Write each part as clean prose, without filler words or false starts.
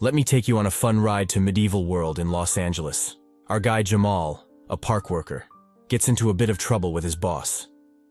Let me take you on a fun ride to medieval world in Los Angeles. Our guy Jamal, a park worker, gets into a bit of trouble with his boss.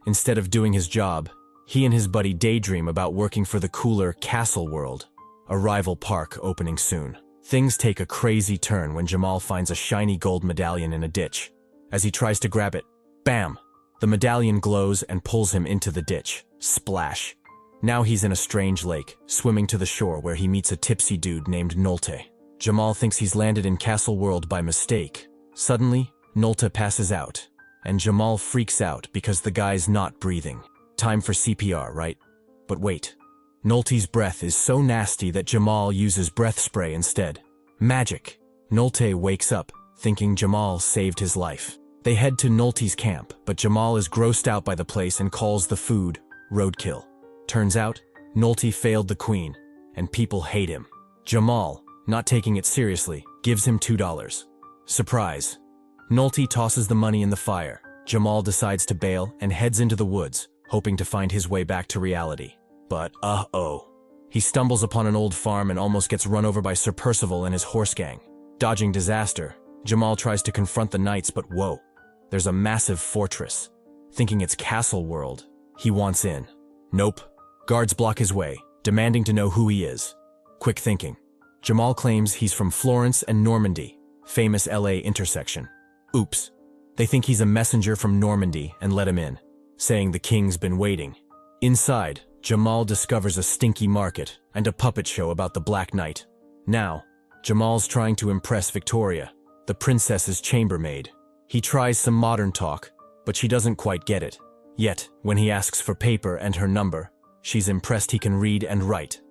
Instead of doing his job, he and his buddy daydream about working for the cooler Castle World, a rival park opening soon. Things take a crazy turn when Jamal finds a shiny gold medallion in a ditch. As he tries to grab it, bam! The medallion glows and pulls him into the ditch. Splash! Now he's in a strange lake, swimming to the shore where he meets a tipsy dude named Knolte. Jamal thinks he's landed in Castle World by mistake. Suddenly, Knolte passes out, and Jamal freaks out because the guy's not breathing. Time for CPR, right? But wait. Knolte's breath is so nasty that Jamal uses breath spray instead. Magic! Knolte wakes up, thinking Jamal saved his life. They head to Knolte's camp, but Jamal is grossed out by the place and calls the food roadkill. Turns out, Knolte failed the queen, and people hate him. Jamal, not taking it seriously, gives him $2. Surprise! Knolte tosses the money in the fire. Jamal decides to bail and heads into the woods, hoping to find his way back to reality. But uh-oh. He stumbles upon an old farm and almost gets run over by Sir Percival and his horse gang. Dodging disaster, Jamal tries to confront the knights, but whoa. There's a massive fortress. Thinking it's Castle World, he wants in. Nope. Guards block his way, demanding to know who he is. Quick thinking. Jamal claims he's from Florence and Normandy, famous LA intersection. Oops. They think he's a messenger from Normandy and let him in, saying the king's been waiting. Inside, Jamal discovers a stinky market and a puppet show about the Black Knight. Now, Jamal's trying to impress Victoria, the princess's chambermaid. He tries some modern talk, but she doesn't quite get it. Yet, when he asks for paper and her number, she's impressed he can read and write.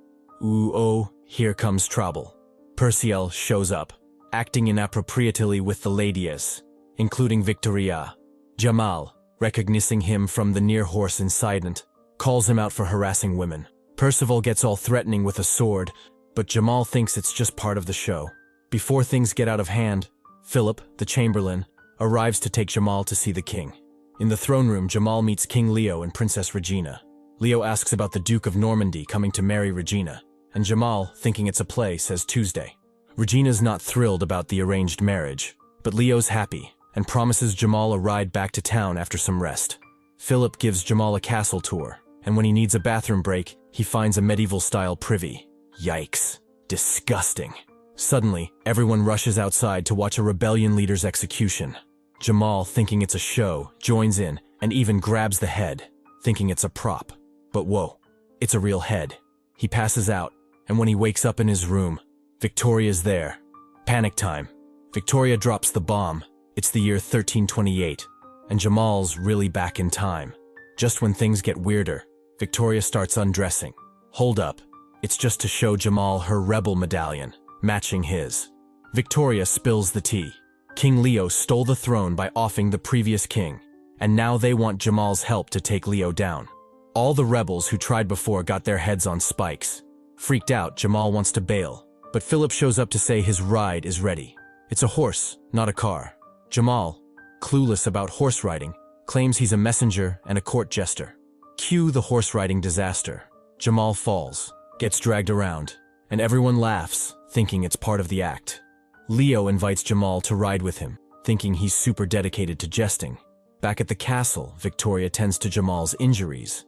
Ooh, oh, here comes trouble. Percival shows up, acting inappropriately with the ladies, including Victoria. Jamal, recognizing him from the near horse incident, calls him out for harassing women. Percival gets all threatening with a sword, but Jamal thinks it's just part of the show. Before things get out of hand, Philip, the chamberlain, arrives to take Jamal to see the king. In the throne room, Jamal meets King Leo and Princess Regina. Leo asks about the Duke of Normandy coming to marry Regina, and Jamal, thinking it's a play, says Tuesday. Regina's not thrilled about the arranged marriage, but Leo's happy and promises Jamal a ride back to town after some rest. Philip gives Jamal a castle tour, and when he needs a bathroom break, he finds a medieval-style privy. Yikes. Disgusting. Suddenly, everyone rushes outside to watch a rebellion leader's execution. Jamal, thinking it's a show, joins in and even grabs the head, thinking it's a prop. But whoa, it's a real head. He passes out, and when he wakes up in his room, Victoria's there. Panic time. Victoria drops the bomb. It's the year 1328, and Jamal's really back in time. Just when things get weirder, Victoria starts undressing. Hold up, it's just to show Jamal her rebel medallion, matching his. Victoria spills the tea. King Leo stole the throne by offing the previous king, and now they want Jamal's help to take Leo down. All the rebels who tried before got their heads on spikes. Freaked out, Jamal wants to bail, but Philip shows up to say his ride is ready. It's a horse, not a car. Jamal, clueless about horse riding, claims he's a messenger and a court jester. Cue the horse riding disaster. Jamal falls, gets dragged around, and everyone laughs, thinking it's part of the act. Leo invites Jamal to ride with him, thinking he's super dedicated to jesting. Back at the castle, Victoria tends to Jamal's injuries,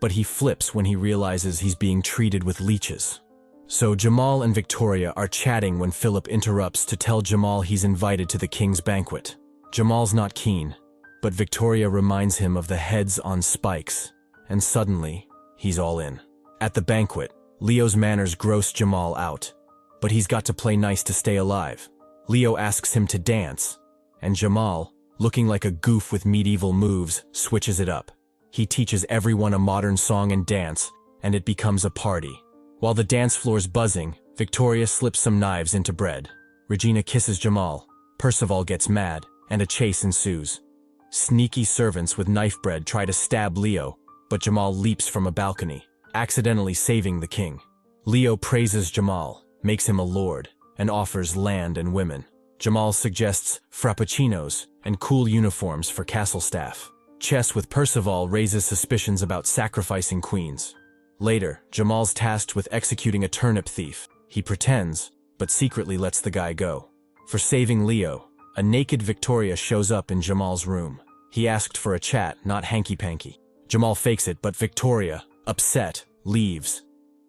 but he flips when he realizes he's being treated with leeches. So Jamal and Victoria are chatting when Philip interrupts to tell Jamal he's invited to the king's banquet. Jamal's not keen, but Victoria reminds him of the heads on spikes, and suddenly, he's all in. At the banquet, Leo's manners gross Jamal out, but he's got to play nice to stay alive. Leo asks him to dance, and Jamal, looking like a goof with medieval moves, switches it up. He teaches everyone a modern song and dance, and it becomes a party. While the dance floor's buzzing, Victoria slips some knives into bread. Regina kisses Jamal. Percival gets mad, and a chase ensues. Sneaky servants with knife bread try to stab Leo, but Jamal leaps from a balcony, accidentally saving the king. Leo praises Jamal, makes him a lord, and offers land and women. Jamal suggests frappuccinos and cool uniforms for castle staff. Chess with Percival raises suspicions about sacrificing queens. Later, Jamal's tasked with executing a turnip thief. He pretends, but secretly lets the guy go. For saving Leo, a naked Victoria shows up in Jamal's room. He asked for a chat, not hanky-panky. Jamal fakes it, but Victoria, upset, leaves.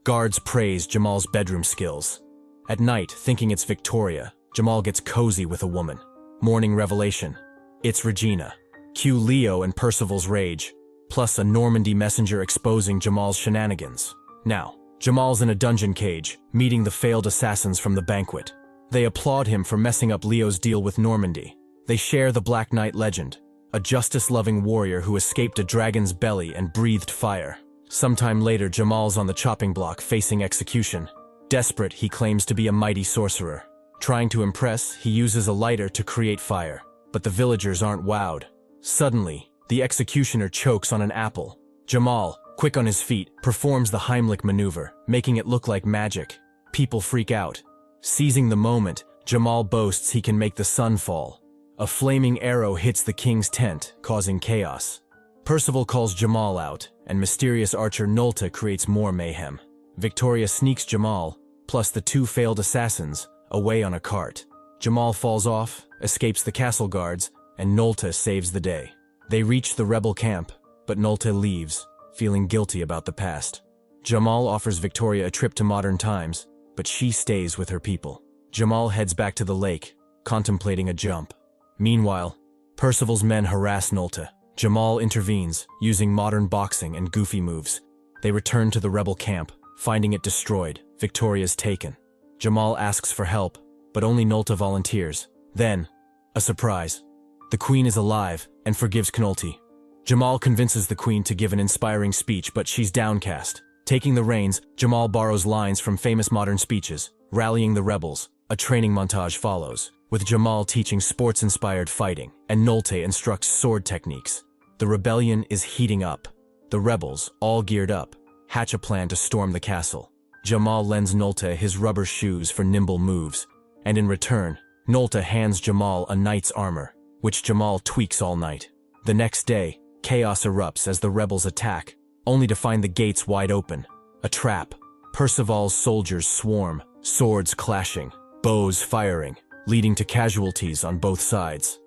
Guards praise Jamal's bedroom skills. At night, thinking it's Victoria, Jamal gets cozy with a woman. Morning revelation. It's Regina. Cue Leo and Percival's rage, plus a Normandy messenger exposing Jamal's shenanigans. Now, Jamal's in a dungeon cage, meeting the failed assassins from the banquet. They applaud him for messing up Leo's deal with Normandy. They share the Black Knight legend, a justice-loving warrior who escaped a dragon's belly and breathed fire. Sometime later, Jamal's on the chopping block facing execution. Desperate, he claims to be a mighty sorcerer. Trying to impress, he uses a lighter to create fire. But the villagers aren't wowed. Suddenly, the executioner chokes on an apple. Jamal, quick on his feet, performs the Heimlich maneuver, making it look like magic. People freak out. Seizing the moment, Jamal boasts he can make the sun fall. A flaming arrow hits the king's tent, causing chaos. Percival calls Jamal out, and mysterious archer Knolte creates more mayhem. Victoria sneaks Jamal, plus the two failed assassins, away on a cart. Jamal falls off, escapes the castle guards, and Knolte saves the day. They reach the rebel camp, but Knolte leaves, feeling guilty about the past. Jamal offers Victoria a trip to modern times, but she stays with her people. Jamal heads back to the lake, contemplating a jump. Meanwhile, Percival's men harass Knolte. Jamal intervenes, using modern boxing and goofy moves. They return to the rebel camp, finding it destroyed. Victoria's taken. Jamal asks for help, but only Knolte volunteers. Then, a surprise. The queen is alive and forgives Knolte. Jamal convinces the queen to give an inspiring speech, but she's downcast. Taking the reins, Jamal borrows lines from famous modern speeches, rallying the rebels. A training montage follows, with Jamal teaching sports-inspired fighting, and Knolte instructs sword techniques. The rebellion is heating up. The rebels, all geared up, hatch a plan to storm the castle. Jamal lends Knolte his rubber shoes for nimble moves, and in return, Knolte hands Jamal a knight's armor, which Jamal tweaks all night. The next day, chaos erupts as the rebels attack, only to find the gates wide open. A trap. Percival's soldiers swarm, swords clashing, bows firing, leading to casualties on both sides.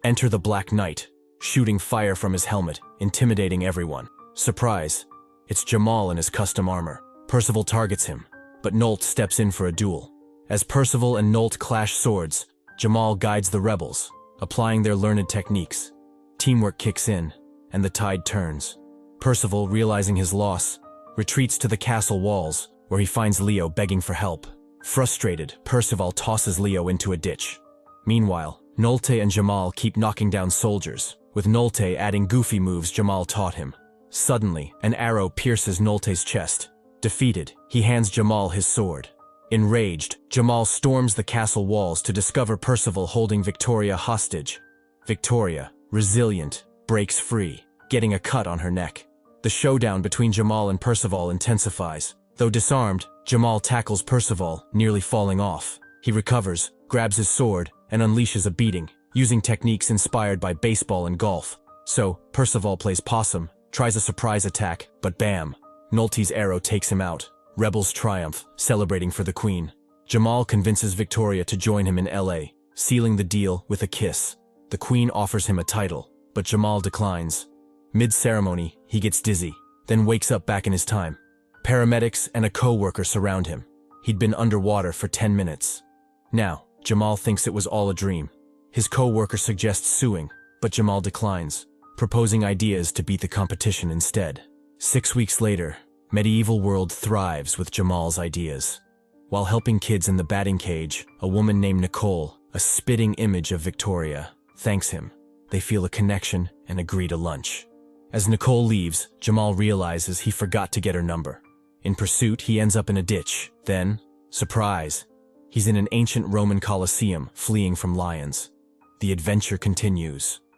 Enter the Black Knight, shooting fire from his helmet, intimidating everyone. Surprise! It's Jamal in his custom armor. Percival targets him, but Knolte steps in for a duel. As Percival and Knolte clash swords, Jamal guides the rebels, applying their learned techniques. Teamwork kicks in, and the tide turns. Percival, realizing his loss, retreats to the castle walls, where he finds Leo begging for help. Frustrated, Percival tosses Leo into a ditch. Meanwhile, Knolte and Jamal keep knocking down soldiers, with Knolte adding goofy moves Jamal taught him. Suddenly, an arrow pierces Knolte's chest. Defeated, he hands Jamal his sword. Enraged, Jamal storms the castle walls to discover Percival holding Victoria hostage. Victoria, resilient, breaks free, getting a cut on her neck. The showdown between Jamal and Percival intensifies. Though disarmed, Jamal tackles Percival, nearly falling off. He recovers, grabs his sword, and unleashes a beating, using techniques inspired by baseball and golf. So, Percival plays possum, tries a surprise attack, but bam! Knolte's arrow takes him out. Rebels triumph, celebrating for the queen. Jamal convinces Victoria to join him in LA, sealing the deal with a kiss. The queen offers him a title, but Jamal declines. Mid-ceremony, he gets dizzy, then wakes up back in his time. Paramedics and a co-worker surround him. He'd been underwater for 10 minutes. Now, Jamal thinks it was all a dream. His co-worker suggests suing, but Jamal declines, proposing ideas to beat the competition instead. 6 weeks later, medieval world thrives with Jamal's ideas. While helping kids in the batting cage, a woman named Nicole, a spitting image of Victoria, thanks him. They feel a connection and agree to lunch. As Nicole leaves, Jamal realizes he forgot to get her number. In pursuit, he ends up in a ditch. Then, surprise, he's in an ancient Roman Colosseum, fleeing from lions. The adventure continues.